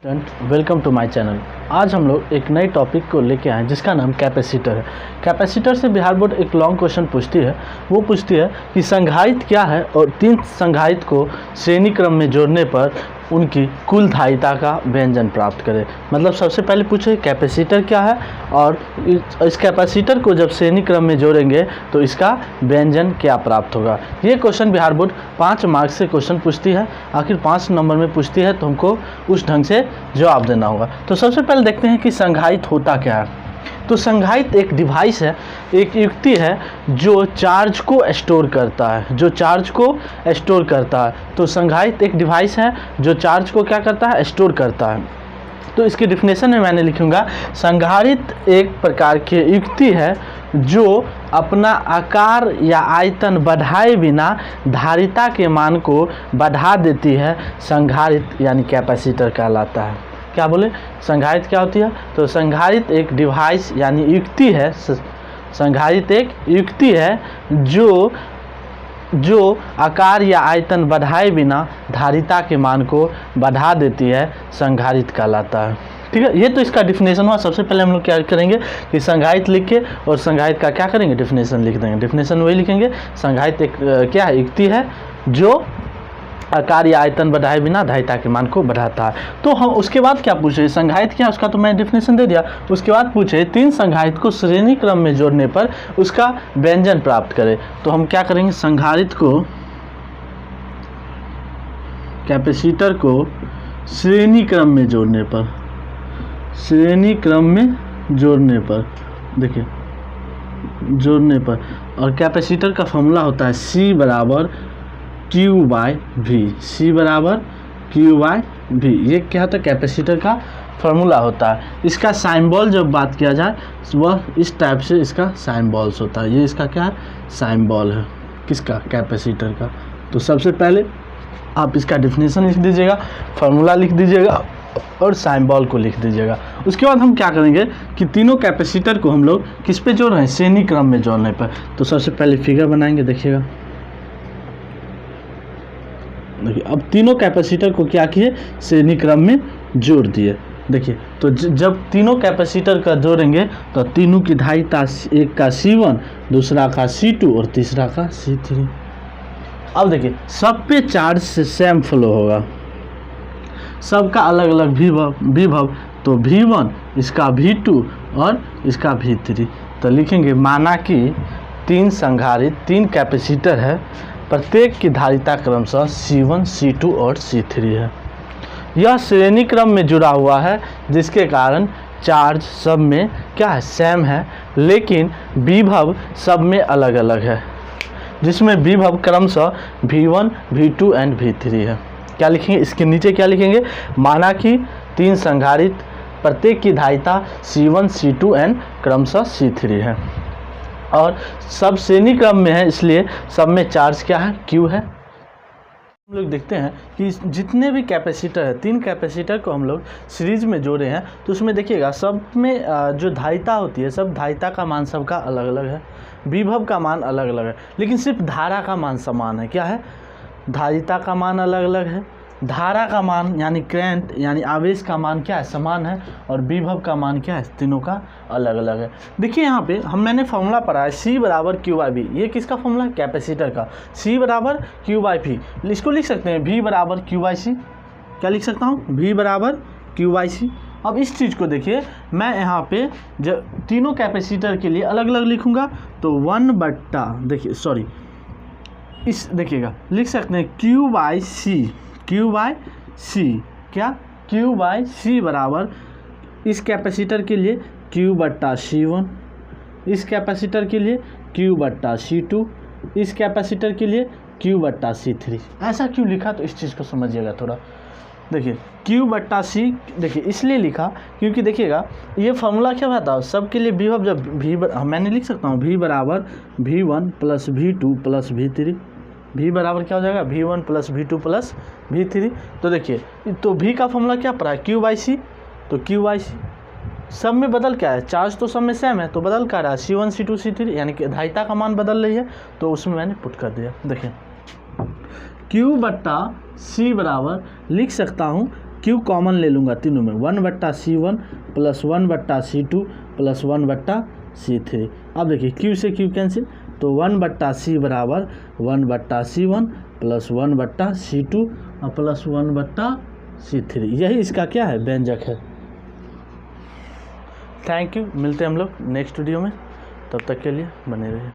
Welcome to my channel. आज हम लोग एक नए टॉपिक को लेके आए हैं जिसका नाम कैपेसिटर है। कैपेसिटर से बिहार बोर्ड एक लॉन्ग क्वेश्चन पूछती है। वो पूछती है कि संधारित्र क्या है और तीन संधारित्र को श्रेणी क्रम में जोड़ने पर उनकी कुल धारिता का व्यंजन प्राप्त करें। मतलब सबसे पहले पूछे कैपेसिटर क्या है और इस कैपेसिटर को जब श्रेणी क्रम में जोड़ेंगे तो इसका व्यंजन क्या प्राप्त होगा। ये क्वेश्चन बिहार बोर्ड 5 मार्क्स से क्वेश्चन पूछती है। आखिर 5 नंबर में पूछती है तो हमको उस ढंग से जवाब देना होगा। तो सबसे पहले देखते हैं कि संधारित्र होता क्या है। तो संधारित्र एक डिवाइस है, एक युक्ति है जो चार्ज को स्टोर करता है, तो संधारित्र एक डिवाइस है जो चार्ज को क्या करता है, स्टोर करता है। तो इसकी डिफिनेशन में मैंने लिखूंगा, संधारित्र एक प्रकार की युक्ति है जो अपना आकार या आयतन बढ़ाए बिना धारिता के मान को बढ़ा देती है। संधारित्र यानी कैपेसिटर कहलाता है। क्या बोले, संधारित्र क्या होती है? तो संधारित्र एक डिवाइस यानी युक्ति है। संधारित्र एक युक्ति है जो आकार या आयतन बढ़ाए बिना धारिता के मान को बढ़ा देती है, संधारित्र कहलाता है। ठीक है, ये तो इसका डिफिनेशन हुआ। सबसे पहले हम लोग क्या करेंगे कि संधारित्र लिख के और संधारित्र का क्या करेंगे, डिफिनेशन लिख देंगे। डिफिनेशन वही लिखेंगे, संधारित्र एक क्या है, युक्ति है जो आकार या आयतन बढ़ाए बिना धारिता के मान को बढ़ाता है। तो हम उसके बाद क्या पूछे, संधारित्र क्या, उसका तो मैं डिफिनेशन दे दिया। उसके बाद पूछे तीन संधारित्र को श्रेणी क्रम में जोड़ने पर उसका व्यंजन प्राप्त करें। तो हम क्या करेंगे, संधारित्र को, कैपेसिटर को श्रेणी क्रम में जोड़ने पर, और कैपेसिटर का फॉर्मूला होता है C बराबर Q/V। ये क्या होता है, कैपेसिटर का फार्मूला होता है। इसका साइंबल जब बात किया जाए वह इस टाइप से इसका साइंबल्स होता है। ये इसका क्या है, साइंबल है, किसका, कैपेसिटर का। तो सबसे पहले आप इसका डिफिनेशन लिख दीजिएगा, फार्मूला लिख दीजिएगा और साइंबल को लिख दीजिएगा। उसके बाद हम क्या करेंगे कि तीनों कैपेसिटर को हम लोग किस पे जोड़ रहे हैं, श्रेणी क्रम में जोड़ने पर। तो सबसे पहले फिगर बनाएंगे, देखिएगा। देखिए, अब तीनों कैपेसिटर को क्या किए, श्रेणी क्रम में जोड़ दिए। देखिए, तो जब तीनों कैपेसिटर का जोड़ेंगे तो तीनों की धारिता, एक का C1, दूसरा का C2 और तीसरा का C3। अब देखिए, सब पे चार्ज से सेम फ्लो होगा, सबका अलग अलग विभव। तो V1 इसका V2 और इसका V3। तो लिखेंगे, माना कि तीन कैपेसिटर है, प्रत्येक की धारिता क्रमशः C1, C2 और C3 है। यह श्रेणी क्रम में जुड़ा हुआ है जिसके कारण चार्ज सब में क्या है, सेम है, लेकिन विभव सब में अलग अलग है, जिसमें विभव क्रमशः V1, V2 एंड V3 है। क्या लिखेंगे, इसके नीचे क्या लिखेंगे, माना कि तीन संधारित्र प्रत्येक की धारिता C1, C2 एंड क्रमशः C3 है और सब श्रेणी क्रम में है, इसलिए सब में चार्ज क्या है, Q है। हम लोग देखते हैं कि जितने भी कैपेसिटर है, तीन कैपेसिटर को हम लोग सीरीज में जोड़े हैं, तो उसमें देखिएगा सब में जो धारिता होती है, सब धारिता का मान सबका अलग अलग है, विभव का मान अलग अलग है, लेकिन सिर्फ धारा का मान समान है। क्या है, धारिता का मान अलग अलग है, धारा का मान यानी करंट यानी आवेश का मान क्या है, समान है, और विभव का मान क्या है, तीनों का अलग अलग है। देखिए यहाँ पे मैंने फॉर्मूला पढ़ा है C बराबर Q/V। ये किसका फॉर्मूला है, कैपेसिटर का। C बराबर Q/V, इसको लिख सकते हैं V बराबर Q/C। क्या लिख सकता हूँ, V बराबर Q/C। अब इस चीज़ को देखिए, मैं यहाँ पे जब तीनों कैपेसिटर के लिए अलग अलग लिखूँगा तो 1/, देखिए सॉरी, इस देखिएगा लिख सकते हैं Q/C। क्या, Q/C बराबर इस कैपेसिटर के लिए Q/C1, इस कैपेसिटर के लिए Q/C2, इस कैपेसिटर के लिए Q/C3। ऐसा क्यों लिखा, तो इस चीज़ को समझिएगा थोड़ा। देखिए Q/C, देखिए इसलिए लिखा क्योंकि देखिएगा ये फार्मूला क्या बताओ, सबके लिए विभव जब मैंने लिख सकता हूँ V बराबर V1 plus V2 plus V3। V बराबर क्या हो जाएगा, V1 plus V2 plus V3। तो देखिए, तो V का फॉर्मूला क्या पड़ा है, Q/C। तो Q/C सब में बदल क्या है, चार्ज तो सब में सेम है, तो बदल क्या रहा है, C1, C2, C3, यानी कि धारिता का मान बदल रही है, तो उसमें मैंने पुट कर दिया। देखिए Q/C बराबर लिख सकता हूँ क्यू कॉमन ले लूँगा तीनों में, 1/C1 plus 1/C2 plus 1/C3। अब देखिए क्यू से क्यू कैंसिल, तो 1/C बराबर 1/C1 प्लस 1/C2 और प्लस 1/C3। यही इसका क्या है, व्यंजक है। थैंक यू, मिलते हैं हम लोग नेक्स्ट वीडियो में, तब तक के लिए बने रहिए।